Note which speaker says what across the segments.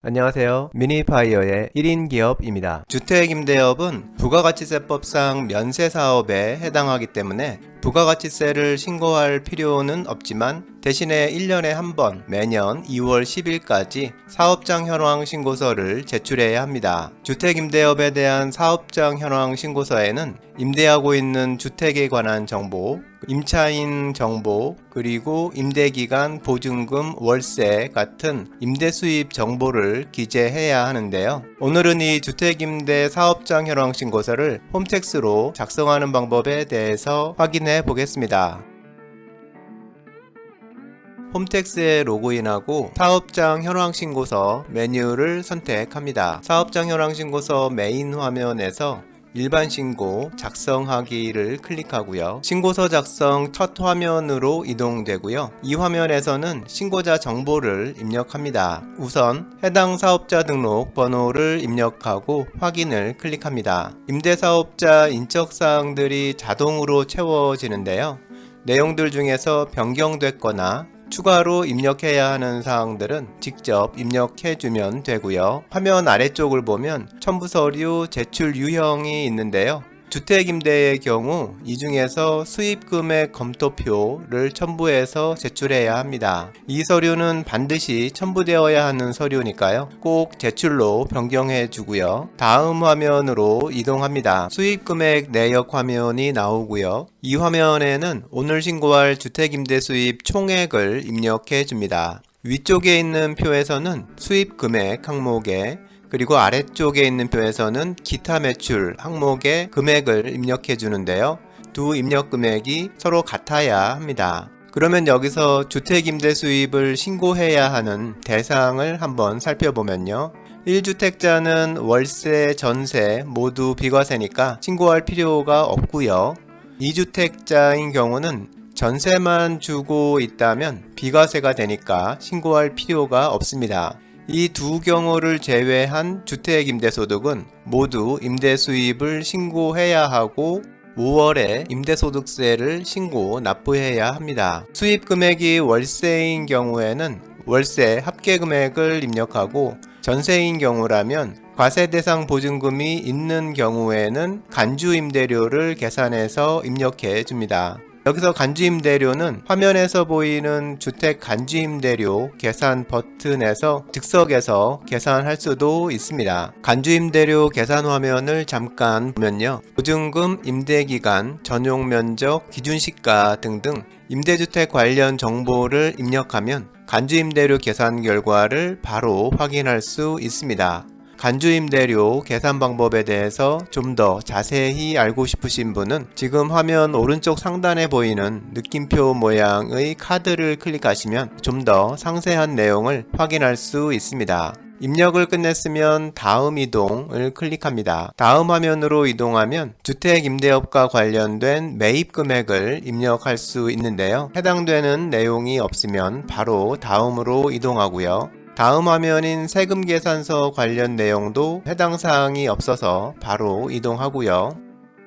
Speaker 1: 안녕하세요. 미니파이어의 1인 기업입니다. 주택임대업은 부가가치세법상 면세사업에 해당하기 때문에 부가가치세를 신고할 필요는 없지만 대신에 1년에 한 번 매년 2월 10일까지 사업장 현황 신고서를 제출해야 합니다. 주택임대업에 대한 사업장 현황 신고서에는 임대하고 있는 주택에 관한 정보, 임차인 정보, 그리고 임대기간, 보증금, 월세 같은 임대수입 정보를 기재해야 하는데요. 오늘은 이 주택임대 사업장 현황 신고서를 홈택스로 작성하는 방법에 대해서 확인해 보겠습니다. 홈택스에 로그인하고 사업장 현황 신고서 메뉴를 선택합니다. 사업장 현황 신고서 메인 화면에서 일반 신고 작성하기를 클릭하고요. 신고서 작성 첫 화면으로 이동되고요. 이 화면에서는 신고자 정보를 입력합니다. 우선 해당 사업자 등록 번호를 입력하고 확인을 클릭합니다. 임대사업자 인적사항들이 자동으로 채워지는데요. 내용들 중에서 변경됐거나 추가로 입력해야 하는 사항들은 직접 입력해주면 되고요. 화면 아래쪽을 보면 첨부서류 제출 유형이 있는데요. 주택임대의 경우 이 중에서 수입금액 검토표를 첨부해서 제출해야 합니다. 이 서류는 반드시 첨부되어야 하는 서류니까요. 꼭 제출로 변경해 주고요. 다음 화면으로 이동합니다. 수입금액 내역 화면이 나오고요. 이 화면에는 오늘 신고할 주택임대 수입 총액을 입력해 줍니다. 위쪽에 있는 표에서는 수입금액 항목에, 그리고 아래쪽에 있는 표에서는 기타 매출 항목의 금액을 입력해 주는데요. 두 입력 금액이 서로 같아야 합니다. 그러면 여기서 주택임대 수입을 신고해야 하는 대상을 한번 살펴보면요. 1주택자는 월세, 전세 모두 비과세니까 신고할 필요가 없고요. 2주택자인 경우는 전세만 주고 있다면 비과세가 되니까 신고할 필요가 없습니다. 이 두 경우를 제외한 주택임대소득은 모두 임대수입을 신고해야 하고 5월에 임대소득세를 신고 납부해야 합니다. 수입금액이 월세인 경우에는 월세 합계금액을 입력하고, 전세인 경우라면 과세대상 보증금이 있는 경우에는 간주임대료를 계산해서 입력해 줍니다. 여기서 간주임대료는 화면에서 보이는 주택 간주임대료 계산 버튼에서 즉석에서 계산할 수도 있습니다. 간주임대료 계산 화면을 잠깐 보면요. 보증금, 임대기간, 전용면적, 기준시가 등등 임대주택 관련 정보를 입력하면 간주임대료 계산 결과를 바로 확인할 수 있습니다. 간주임대료 계산 방법에 대해서 좀 더 자세히 알고 싶으신 분은 지금 화면 오른쪽 상단에 보이는 느낌표 모양의 카드를 클릭하시면 좀 더 상세한 내용을 확인할 수 있습니다. 입력을 끝냈으면 다음 이동을 클릭합니다. 다음 화면으로 이동하면 주택임대업과 관련된 매입 금액을 입력할 수 있는데요. 해당되는 내용이 없으면 바로 다음으로 이동하고요. 다음 화면인 세금계산서 관련 내용도 해당 사항이 없어서 바로 이동하고요.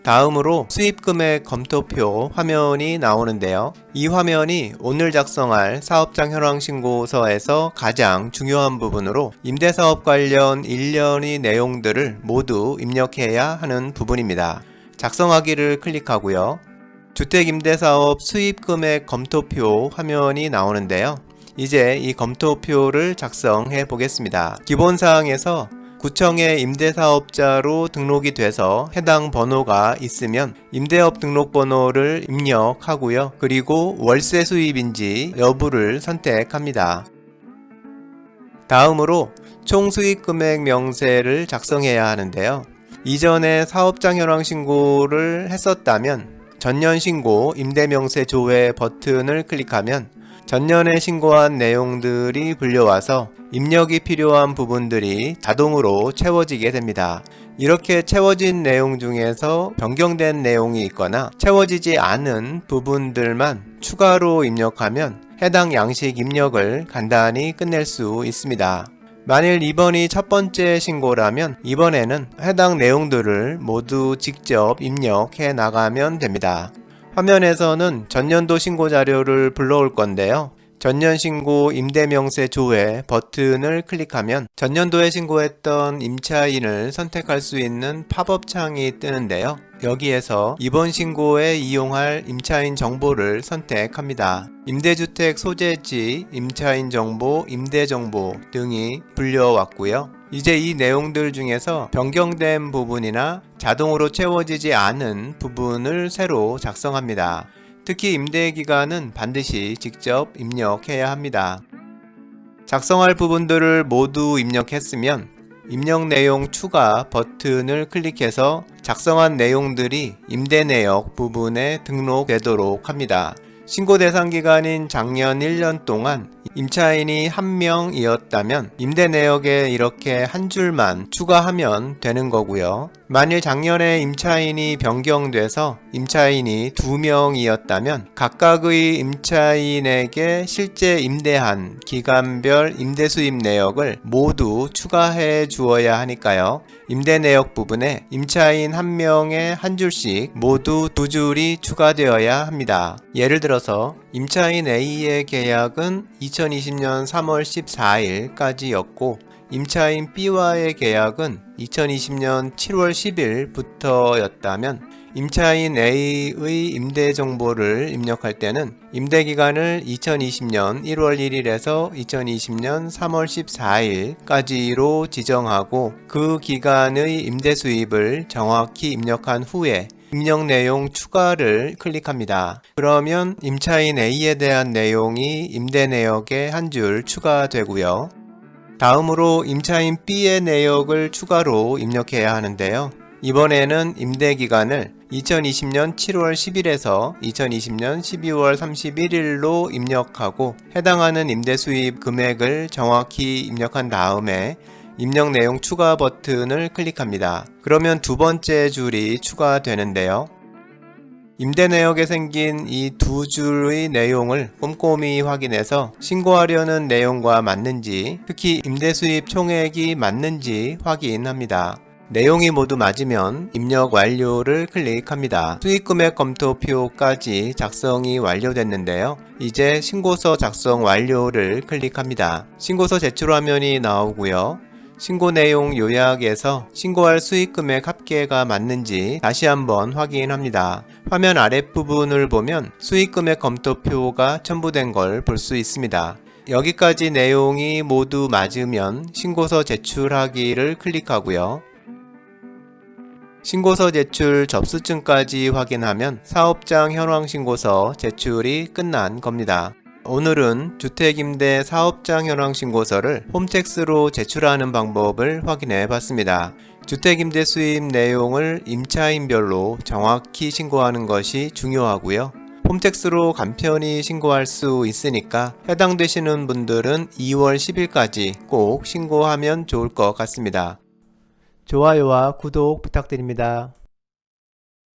Speaker 1: 다음으로 수입금액 검토표 화면이 나오는데요. 이 화면이 오늘 작성할 사업장 현황 신고서에서 가장 중요한 부분으로 임대사업 관련 1년의 내용들을 모두 입력해야 하는 부분입니다. 작성하기를 클릭하고요. 주택임대사업 수입금액 검토표 화면이 나오는데요. 이제 이 검토표를 작성해 보겠습니다. 기본사항에서 구청의 임대사업자로 등록이 돼서 해당 번호가 있으면 임대업 등록번호를 입력하고요. 그리고 월세 수입인지 여부를 선택합니다. 다음으로 총수익금액 명세를 작성해야 하는데요. 이전에 사업장 현황 신고를 했었다면 전년 신고 임대명세 조회 버튼을 클릭하면 전년에 신고한 내용들이 불려와서 입력이 필요한 부분들이 자동으로 채워지게 됩니다. 이렇게 채워진 내용 중에서 변경된 내용이 있거나 채워지지 않은 부분들만 추가로 입력하면 해당 양식 입력을 간단히 끝낼 수 있습니다. 만일 이번이 첫 번째 신고라면 이번에는 해당 내용들을 모두 직접 입력해 나가면 됩니다. 화면에서는 전년도 신고 자료를 불러올 건데요. 전년신고 임대명세 조회 버튼을 클릭하면 전년도에 신고했던 임차인을 선택할 수 있는 팝업 창이 뜨는데요. 여기에서 이번 신고에 이용할 임차인 정보를 선택합니다. 임대주택 소재지, 임차인 정보, 임대 정보 등이 불려왔고요. 이제 이 내용들 중에서 변경된 부분이나 자동으로 채워지지 않은 부분을 새로 작성합니다. 특히 임대기간은 반드시 직접 입력해야 합니다. 작성할 부분들을 모두 입력했으면 입력 내용 추가 버튼을 클릭해서 작성한 내용들이 임대 내역 부분에 등록되도록 합니다. 신고 대상 기간인 작년 1년 동안 임차인이 1명이었다면 임대 내역에 이렇게 한 줄만 추가하면 되는 거고요. 만일 작년에 임차인이 변경돼서 임차인이 2명이었다면 각각의 임차인에게 실제 임대한 기간별 임대 수입 내역을 모두 추가해 주어야 하니까요. 임대 내역 부분에 임차인 1명에 한 줄씩 모두 2줄이 추가되어야 합니다. 예를 들어서 임차인 A의 계약은 2020년 3월 14일까지였고 임차인 B와의 계약은 2020년 7월 10일부터였다면 임차인 A의 임대 정보를 입력할 때는 임대 기간을 2020년 1월 1일에서 2020년 3월 14일까지로 지정하고 그 기간의 임대 수입을 정확히 입력한 후에 입력 내용 추가를 클릭합니다. 그러면 임차인 A에 대한 내용이 임대 내역에 한 줄 추가되고요. 다음으로 임차인 B의 내역을 추가로 입력해야 하는데요. 이번에는 임대 기간을 2020년 7월 10일에서 2020년 12월 31일로 입력하고 해당하는 임대 수입 금액을 정확히 입력한 다음에 입력 내용 추가 버튼을 클릭합니다. 그러면 두 번째 줄이 추가되는데요. 임대 내역에 생긴 이 2줄의 내용을 꼼꼼히 확인해서 신고하려는 내용과 맞는지, 특히 임대 수입 총액이 맞는지 확인합니다. 내용이 모두 맞으면 입력 완료를 클릭합니다. 수익금액 검토표까지 작성이 완료됐는데요. 이제 신고서 작성 완료를 클릭합니다. 신고서 제출 화면이 나오고요. 신고 내용 요약에서 신고할 수익금액 합계가 맞는지 다시 한번 확인합니다. 화면 아랫부분을 보면 수익금액 검토표가 첨부된 걸 볼 수 있습니다. 여기까지 내용이 모두 맞으면 신고서 제출하기를 클릭하고요. 신고서 제출 접수증까지 확인하면 사업장 현황 신고서 제출이 끝난 겁니다. 오늘은 주택임대 사업장 현황 신고서를 홈택스로 제출하는 방법을 확인해 봤습니다. 주택임대 수입 내용을 임차인별로 정확히 신고하는 것이 중요하고요. 홈택스로 간편히 신고할 수 있으니까 해당되시는 분들은 2월 10일까지 꼭 신고하면 좋을 것 같습니다. 좋아요와 구독 부탁드립니다.